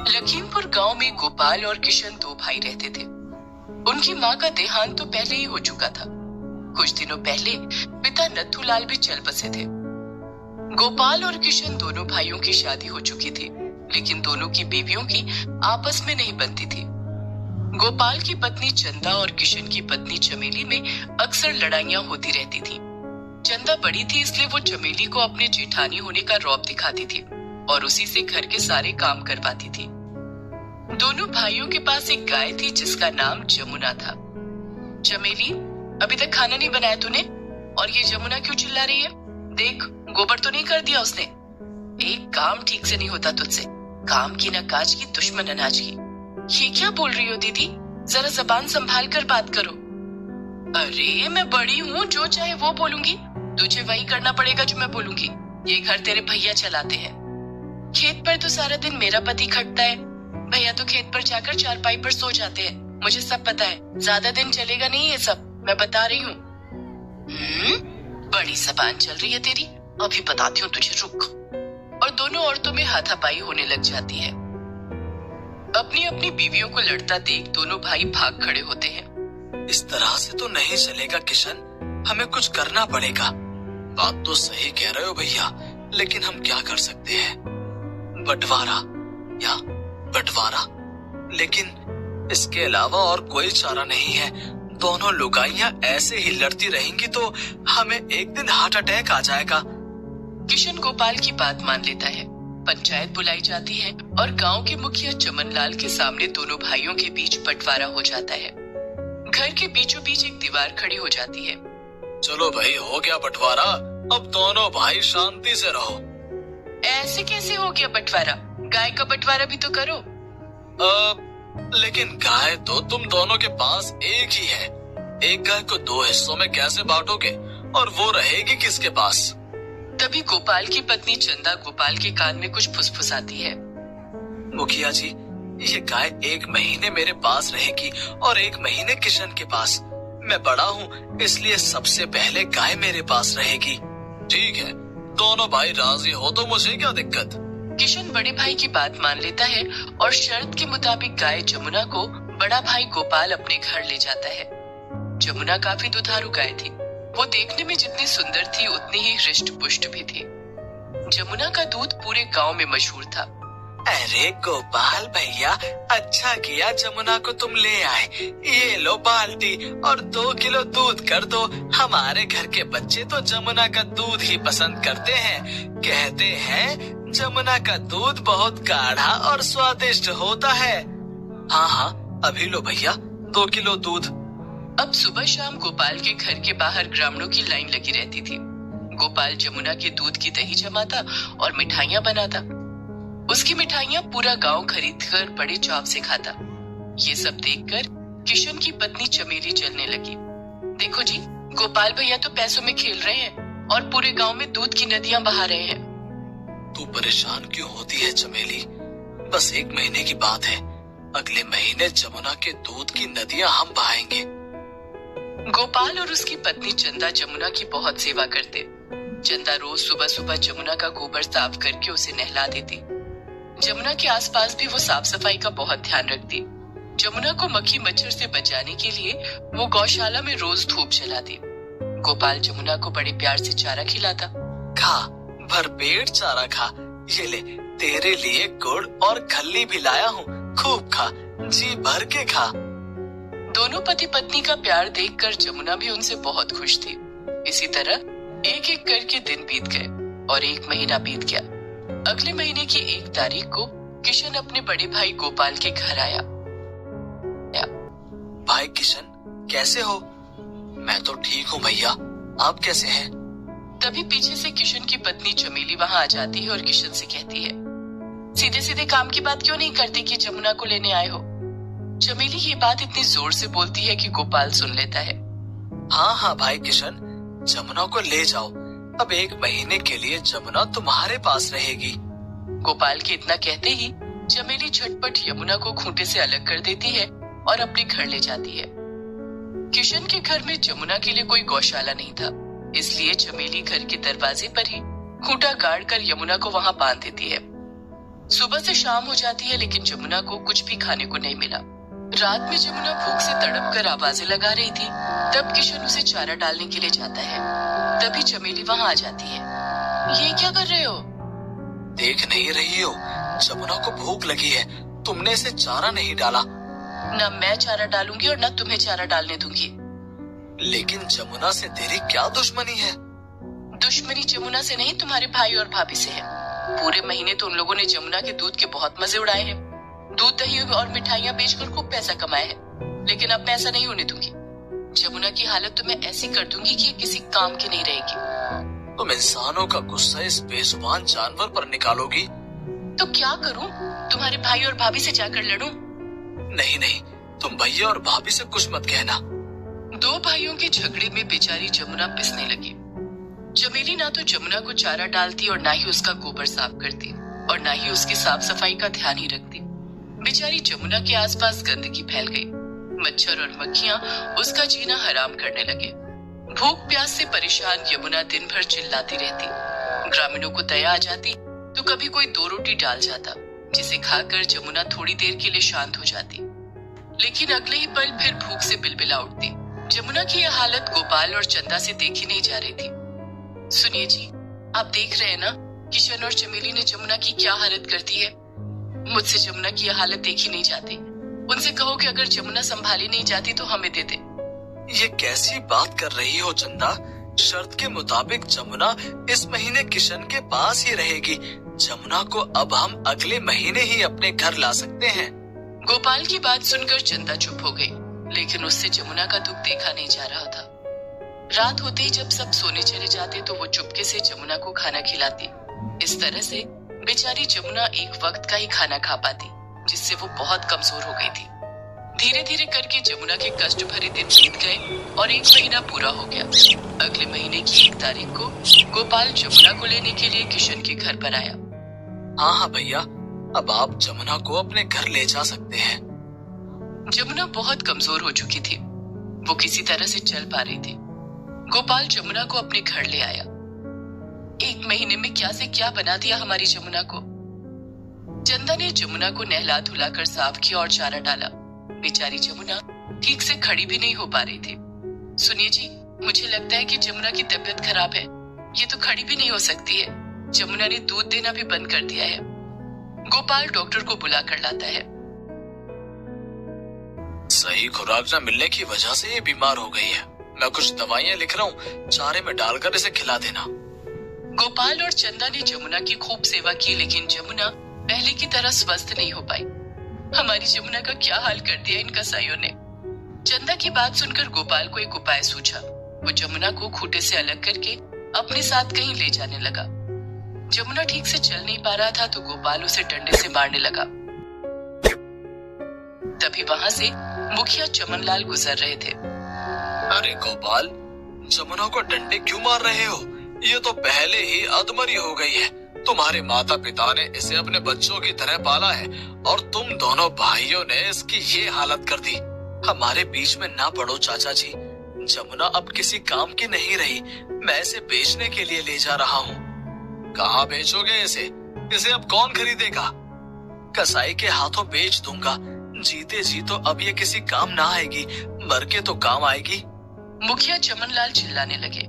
लखीमपुर गांव में गोपाल और किशन दो भाई रहते थे। उनकी माँ का देहांत तो पहले ही हो चुका था। कुछ दिनों पहले पिता नथुलाल भी चल बसे थे। गोपाल और किशन दोनों भाइयों की शादी हो चुकी थी, लेकिन दोनों की बीवियों की आपस में नहीं बनती थी। गोपाल की पत्नी चंदा और किशन की पत्नी चमेली में अक्सर लड़ाइयां होती रहती थी। चंदा बड़ी थी, इसलिए वो चमेली को अपने जेठानी होने का रौब दिखाती थी और उसी से घर के सारे काम करवाती थी। दोनों भाइयों के पास एक गाय थी जिसका नाम जमुना था। चमेली, अभी तक खाना नहीं बनाया तूने? और ये जमुना क्यों चिल्ला रही है? देख, गोबर तो नहीं कर दिया उसने। एक काम ठीक से नहीं होता तुझसे। काम की न काज की, दुश्मन अनाज की। ये क्या बोल रही हो दीदी? जरा जबान संभाल कर बात करो। अरे मैं बड़ी हूँ, जो चाहे वो बोलूंगी। तुझे वही करना पड़ेगा जो मैं बोलूंगी। ये घर तेरे भैया चलाते हैं। खेत पर तो सारा दिन मेरा पति खटता है। भैया तो खेत पर जाकर चारपाई पर सो जाते हैं। मुझे सब पता है। ज्यादा दिन चलेगा नहीं ये सब, मैं बता रही हूँ। बड़ी जबान चल रही है तेरी, अभी बताती हूँ तुझे, रुक। और दोनों औरतों में हाथापाई होने लग जाती है। अपनी अपनी बीवियों को लड़ता देख दोनों भाई भाग खड़े होते हैं। इस तरह से तो नहीं चलेगा किशन, हमें कुछ करना पड़ेगा। बात तो सही कह रहे हो भैया, लेकिन हम क्या कर सकते हैं? बंटवारा या बंटवारा, लेकिन इसके अलावा और कोई चारा नहीं है। दोनों लुगाइयां ऐसे ही लड़ती रहेंगी तो हमें एक दिन हार्ट अटैक आ जाएगा। किशन गोपाल की बात मान लेता है। पंचायत बुलाई जाती है और गांव के मुखिया चमनलाल के सामने दोनों भाइयों के बीच बंटवारा हो जाता है। घर के बीचों बीच एक दीवार खड़ी हो जाती है। चलो भाई, हो गया बंटवारा, अब दोनों भाई शांति से रहो। ऐसे कैसे हो गया बंटवारा? गाय का बंटवारा भी तो करो। लेकिन गाय तो तुम दोनों के पास एक ही है। एक गाय को दो हिस्सों में कैसे बांटोगे, और वो रहेगी किसके पास? तभी गोपाल की पत्नी चंदा गोपाल के कान में कुछ फुसफुसाती है। मुखिया जी, ये गाय 1 महीने मेरे पास रहेगी और 1 महीने किशन के पास। मैं बड़ा हूँ, इसलिए सबसे पहले गाय मेरे पास रहेगी। ठीक है, दोनों भाई राजी हो तो मुझे क्या दिक्कत। किशन बड़े भाई की बात मान लेता है और शर्त के मुताबिक गाय जमुना को बड़ा भाई गोपाल अपने घर ले जाता है। जमुना काफी दुधारू गाय थी। वो देखने में जितनी सुंदर थी उतनी ही हृष्ट पुष्ट भी थी। जमुना का दूध पूरे गांव में मशहूर था। अरे गोपाल भैया, अच्छा किया जमुना को तुम ले आए। ये लो बाल्टी और 2 किलो दूध कर दो। हमारे घर के बच्चे तो जमुना का दूध ही पसंद करते हैं। कहते हैं जमुना का दूध बहुत गाढ़ा और स्वादिष्ट होता है। हाँ हाँ, अभी लो भैया 2 किलो दूध। अब सुबह शाम गोपाल के घर के बाहर ग्रामीणों की लाइन लगी रहती थी। गोपाल जमुना के दूध की दही जमाता और मिठाइयाँ बनाता। उसकी मिठाइयाँ पूरा गांव खरीदकर बड़े चाव से खाता। ये सब देखकर किशन की पत्नी चमेली चलने लगी। देखो जी, गोपाल भैया तो पैसों में खेल रहे हैं और पूरे गांव में दूध की नदियां बहा रहे हैं। तू परेशान क्यों होती है चमेली? बस 1 महीने की बात है। अगले महीने जमुना के दूध की नदियां हम बहाएंगे। गोपाल और उसकी पत्नी चंदा जमुना की बहुत सेवा करते। चंदा रोज सुबह सुबह जमुना का गोबर साफ करके उसे नहला देती। जमुना के आसपास भी वो साफ सफाई का बहुत ध्यान रखती। जमुना को मक्खी मच्छर से बचाने के लिए वो गौशाला में रोज धूप जलाती। गोपाल जमुना को बड़े प्यार से चारा खिलाता। खा, भरपेट चारा खा। ये ले, तेरे लिए गुड़ और खल्ली भी लाया हूँ। खूब खा, जी भर के खा। दोनों पति पत्नी का प्यार देखकर जमुना भी उनसे बहुत खुश थी। इसी तरह एक एक करके दिन बीत गए और 1 महीना बीत गया। अगले महीने की 1 तारीख को किशन अपने बड़े भाई गोपाल के घर आया। भाई किशन, कैसे हो? मैं तो ठीक हूँ भैया, आप कैसे हैं? तभी पीछे से किशन की पत्नी चमेली वहाँ आ जाती है और किशन से कहती है, सीधे सीधे काम की बात क्यों नहीं करते कि जमुना को लेने आए हो? चमेली ये बात इतनी जोर से बोलती है कि गोपाल सुन लेता है। हाँ हाँ भाई किशन, जमुना को ले जाओ। अब 1 महीने के लिए जमुना तुम्हारे पास रहेगी। गोपाल के इतना कहते ही चमेली झटपट यमुना को खूंटे से अलग कर देती है और अपने घर ले जाती है। किशन के घर में जमुना के लिए कोई गौशाला नहीं था, इसलिए चमेली घर के दरवाजे पर ही खूंटा गाड़ कर यमुना को वहाँ बांध देती है। सुबह से शाम हो जाती है लेकिन जमुना को कुछ भी खाने को नहीं मिला। रात में जमुना भूख से तड़प कर आवाजें लगा रही थी। तब किशन उसे चारा डालने के लिए जाता है। तभी चमेली वहां आ जाती है। ये क्या कर रहे हो? देख नहीं रही हो, जमुना को भूख लगी है, तुमने इसे चारा नहीं डाला। न मैं चारा डालूंगी और न तुम्हें चारा डालने दूंगी। लेकिन जमुना से तेरी क्या दुश्मनी है? दुश्मनी जमुना से नहीं, तुम्हारे भाई और भाभी से है। पूरे महीने तो उन लोगों ने जमुना के दूध के बहुत मजे उड़ाए हैं। दूध, दही और मिठाइयाँ बेचकर खूब पैसा कमाया है। लेकिन अब मैं ऐसा नहीं होने दूंगी। जमुना की हालत तो मैं ऐसी कर दूंगी कि ये किसी काम की नहीं रहेगी। तुम इंसानों का गुस्सा इस बेजुबान जानवर पर निकालोगी? तो क्या करूं? तुम्हारे भाई और भाभी से जाकर लड़ूं? नहीं नहीं, तुम भैया और भाभी से कुछ मत कहना। दो भाइयों के झगड़े में बेचारी जमुना पिसने लगी। चमेली ना तो जमुना को चारा डालती और ना ही उसका गोबर साफ करती और ना ही उसकी साफ सफाई का ध्यान ही रखती। बेचारी जमुना के आसपास गंदगी फैल गई। मच्छर और मक्खियां उसका जीना हराम करने लगे। भूख प्यास से परेशान यमुना दिन भर चिल्लाती रहती। ग्रामीणों को दया आ जाती तो कभी कोई 2 रोटी डाल जाता, जिसे खाकर जमुना थोड़ी देर के लिए शांत हो जाती। लेकिन अगले ही पल फिर भूख से बिलबिला उठती। जमुना की यह हालत गोपाल और चंदा से देखी नहीं जा रही थी। सुनिए जी, आप देख रहे हैं ना किशन और चमेली ने जमुना की क्या हालत कर दी है। मुझसे जमुना की यह हालत देखी नहीं जाती। उनसे कहो कि अगर जमुना संभाली नहीं जाती तो हमें दे दे। ये कैसी बात कर रही हो चंदा? शर्त के मुताबिक जमुना इस महीने किशन के पास ही रहेगी। जमुना को अब हम अगले महीने ही अपने घर ला सकते हैं। गोपाल की बात सुनकर चंदा चुप हो गई, लेकिन उससे जमुना का दुख देखा नहीं जा रहा था। रात होते ही जब सब सोने चले जाते तो वो चुपके से जमुना को खाना खिलाती। इस तरह से बेचारी जमुना एक वक्त का ही खाना खा पाती, जिससे वो बहुत कमजोर हो गई थी। धीरे धीरे करके जमुना के कष्ट भरे दिन बीत गए और 1 महीना पूरा हो गया। अगले महीने की 1 तारीख को गोपाल जमुना को लेने के लिए किशन के घर पर आया। हाँ हाँ भैया, अब आप जमुना को अपने घर ले जा सकते हैं। जमुना बहुत कमजोर हो चुकी थी। वो किसी तरह से चल पा रही थी। गोपाल जमुना को अपने घर ले आया। 1 महीने में क्या से क्या बना दिया हमारी जमुना को। चंदा ने जमुना को नहला धुलाकर साफ किया और चारा डाला। बेचारी जमुना ठीक से खड़ी भी नहीं हो पा रही थी। सुनिए जी, मुझे लगता है कि जमुना की तबीयत खराब है। ये तो खड़ी भी नहीं हो सकती है। जमुना ने दूध देना भी बंद कर दिया है। गोपाल डॉक्टर को बुला कर लाता है। सही खुराक न मिलने की वजह से ये बीमार हो गई है। मैं कुछ दवाइयाँ लिख रहा हूँ, चारे में डालकर इसे खिला देना। गोपाल और चंदा ने जमुना की खूब सेवा की, लेकिन जमुना पहले की तरह स्वस्थ नहीं हो पाई। हमारी जमुना का क्या हाल कर दिया इन कसाईयों ने। चंदा की बात सुनकर गोपाल को एक उपाय सूझा। वो जमुना को खूंटे से अलग करके अपने साथ कहीं ले जाने लगा। जमुना ठीक से चल नहीं पा रहा था तो गोपाल उसे डंडे से मारने लगा। तभी वहां से मुखिया चमनलाल गुजर रहे थे। अरे गोपाल, जमुना को डंडे क्यों मार रहे हो? ये तो पहले ही अधमरी हो गई है। तुम्हारे माता पिता ने इसे अपने बच्चों की तरह पाला है और तुम दोनों भाइयों ने इसकी ये हालत कर दी। हमारे बीच में ना पड़ो चाचा जी। जमुना अब किसी काम की नहीं रही। मैं इसे बेचने के लिए ले जा रहा हूँ। कहाँ बेचोगे इसे? इसे अब कौन खरीदेगा? कसाई के हाथों बेच दूंगा। जीते जी तो अब ये किसी काम ना आएगी, मर के तो काम आएगी। मुखिया चमनलाल चिल्लाने लगे।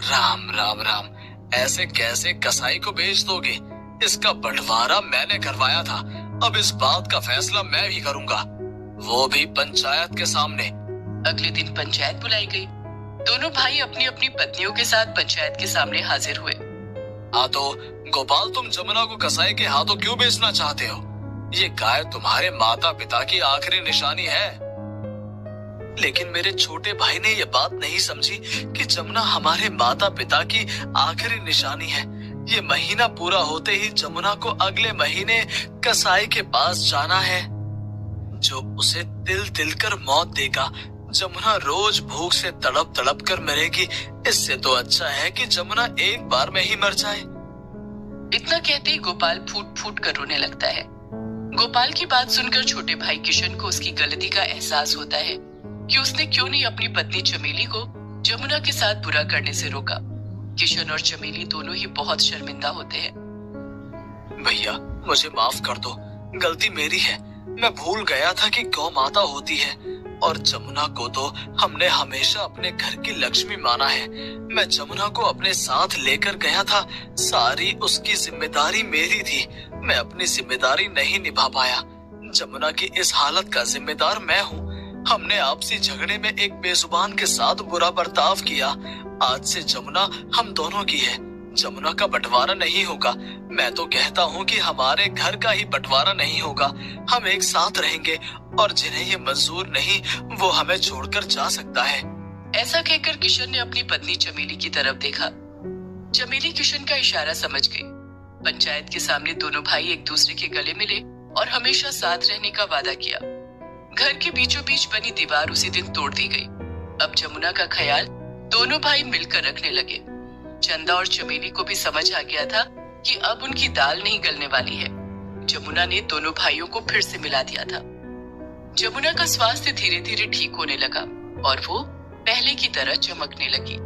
राम राम राम, ऐसे कैसे कसाई को बेच दोगे? इसका बंटवारा मैंने करवाया था। अब इस बात का फैसला मैं भी करूंगा, वो भी पंचायत के सामने। अगले दिन पंचायत बुलाई गई। दोनों भाई अपनी अपनी पत्नियों के साथ पंचायत के सामने हाजिर हुए। हाँ तो गोपाल, तुम जमुना को कसाई के हाथों क्यों बेचना चाहते हो? ये गाय तुम्हारे माता पिता की आखिरी निशानी है। लेकिन मेरे छोटे भाई ने ये बात नहीं समझी कि जमुना हमारे माता पिता की आखिरी निशानी है। ये महीना पूरा होते ही जमुना को अगले महीने कसाई के पास जाना है, जो उसे तिल तिल कर मौत देगा। जमुना रोज भूख से तड़प तड़प कर मरेगी। इससे तो अच्छा है कि जमुना एक बार में ही मर जाए। इतना कहते ही गोपाल फूट फूट कर रोने लगता है। गोपाल की बात सुनकर छोटे भाई किशन को उसकी गलती का एहसास होता है कि उसने क्यों नहीं अपनी पत्नी चमेली को जमुना के साथ बुरा करने से रोका। किशन और चमेली दोनों ही बहुत शर्मिंदा होते हैं। भैया मुझे माफ कर दो, गलती मेरी है। मैं भूल गया था कि गौ माता होती है और जमुना को तो हमने हमेशा अपने घर की लक्ष्मी माना है। मैं जमुना को अपने साथ लेकर गया था, सारी उसकी जिम्मेदारी मेरी थी। मैं अपनी जिम्मेदारी नहीं निभा पाया। जमुना की इस हालत का जिम्मेदार मैं हूँ। हमने आपसी झगड़े में एक बेजुबान के साथ बुरा बर्ताव किया। आज से जमुना हम दोनों की है, जमुना का बंटवारा नहीं होगा। मैं तो कहता हूँ कि हमारे घर का ही बंटवारा नहीं होगा। हम एक साथ रहेंगे और जिन्हें ये मंजूर नहीं वो हमें छोड़कर जा सकता है। ऐसा कहकर किशन ने अपनी पत्नी चमेली की तरफ देखा। चमेली किशन का इशारा समझ गई। पंचायत के सामने दोनों भाई एक दूसरे के गले मिले और हमेशा साथ रहने का वादा किया। घर के बीचों बीच बनी दीवार उसी दिन तोड़ दी गई। अब जमुना का ख्याल दोनों भाई मिलकर रखने लगे। चंदा और चमेली को भी समझ आ गया था कि अब उनकी दाल नहीं गलने वाली है। जमुना ने दोनों भाइयों को फिर से मिला दिया था। जमुना का स्वास्थ्य धीरे धीरे ठीक होने लगा और वो पहले की तरह चमकने लगी।